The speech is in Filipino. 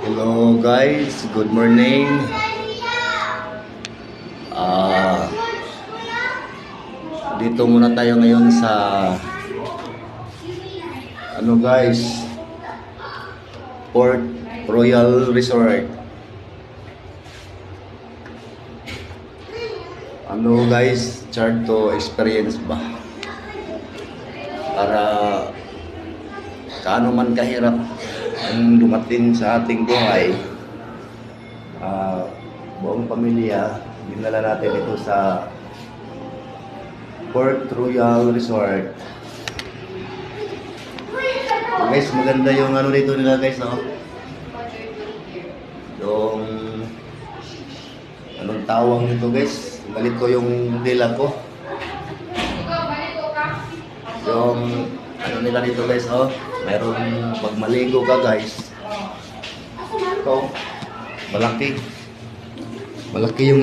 Hello guys, good morning. Dito muna tayo ngayon sa guys, Port Royal Resort. Guys, chart to experience ba? Para kaano man kahirap ang dumating sa ating buhay, buong pamilya, dinala natin ito sa Port Royal Resort. Guys, maganda yung dito nila guys, no? Yung anong tawag nito guys? Galit ko yung dila ko. Yung nila dito guys, oh. Mayroon pag maligo ka guys. Ito, malaki yung